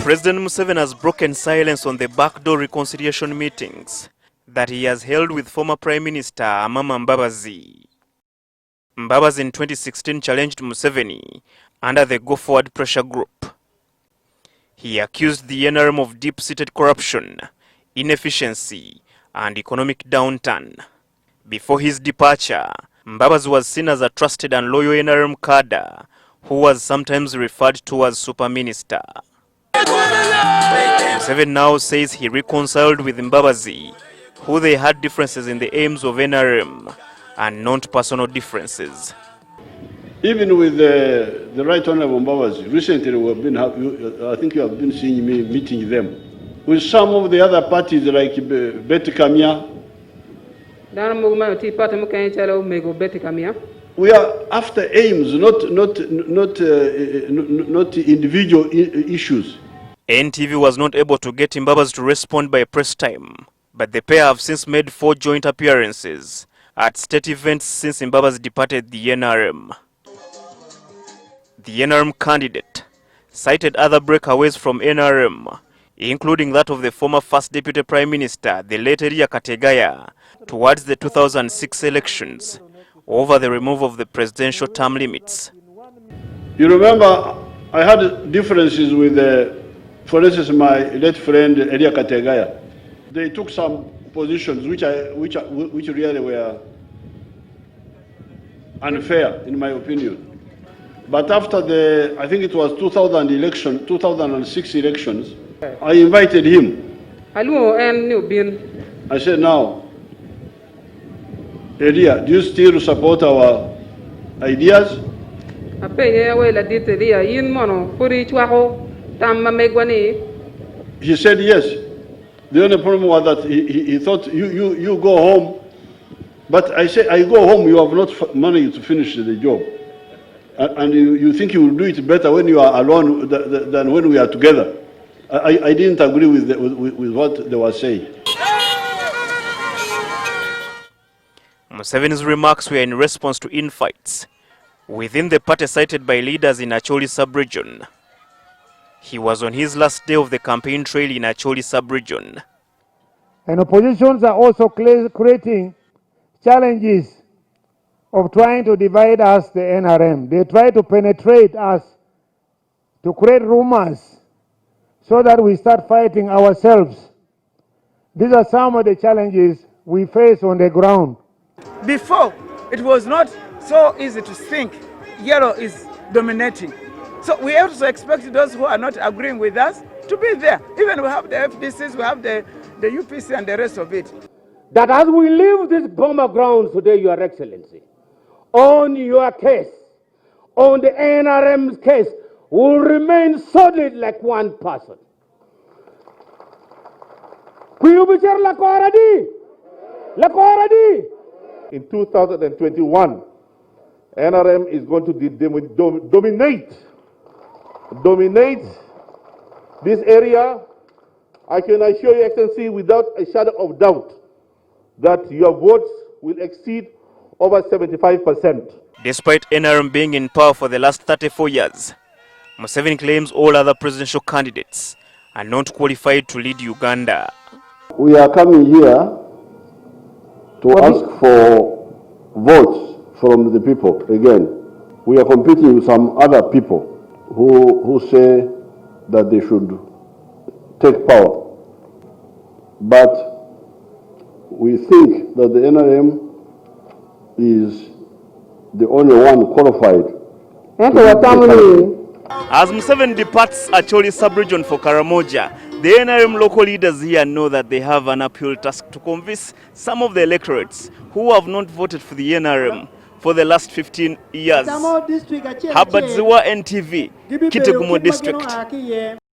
President Museveni has broken silence on the backdoor reconciliation meetings that he has held with former Prime Minister MUSEVENI-MBABAZI. Mbabazi in 2016 challenged Museveni under the Go Forward pressure group. He accused the NRM of deep-seated corruption, inefficiency, and economic downturn. Before his departure, Mbabazi was seen as a trusted and loyal NRM cadre who was sometimes referred to as Super Minister. Museveni now says he reconciled with Mbabazi, who they had differences in the aims of NRM and not personal differences. Even with the Right Honorable Mbabazi, recently I think you have been seeing me meeting them. With some of the other parties like Betty Kamya, we are after aims, not individual issues. NTV was not able to get Mbabazi to respond by press time, but the pair have since made 4 joint appearances at state events since Mbabazi departed the NRM. The NRM candidate cited other breakaways from NRM, including that of the former First Deputy Prime Minister, the late Elia Kategaya, towards the 2006 elections over the removal of the presidential term limits. You remember, I had differences with, for instance, my late friend Elia Kategaya. They took some positions which really were unfair, in my opinion. But after I think it was 2006 elections, I invited him. I said, now, Elia, do you still support our ideas? He said yes. The only problem was that he thought you go home. But I said, I go home, you have not money to finish the job. And you think you will do it better when you are alone than when we are together. I didn't agree with what they were saying. Museveni's remarks were in response to infights within the party cited by leaders in Acholi sub-region. He was on his last day of the campaign trail in Acholi sub-region. And oppositions are also creating challenges of trying to divide us, the NRM. They try to penetrate us, to create rumors, so that we start fighting ourselves. These are some of the challenges we face on the ground. Before, it was not so easy to think yellow is dominating. So we also expect those who are not agreeing with us to be there. Even we have the FDCs, we have the UPC and the rest of it. That as we leave this bomber ground today, Your Excellency, on your case, on the NRM's case, will remain solid like one person. In 2021, NRM is going to dominate this area. I can assure you, Excellency, without a shadow of doubt, that your votes will exceed over 75%. Despite NRM being in power for the last 34 years, Museveni claims all other presidential candidates are not qualified to lead Uganda. We are coming here to ask for votes from the people again. We are competing with some other people who say that they should take power. But we think that the NRM is the only one qualified. As Museveni departs Acholi sub-region for Karamoja, the NRM local leaders here know that they have an uphill task to convince some of the electorates who have not voted for the NRM for the last 15 years. Habat Ziwa NTV, Kitgum District.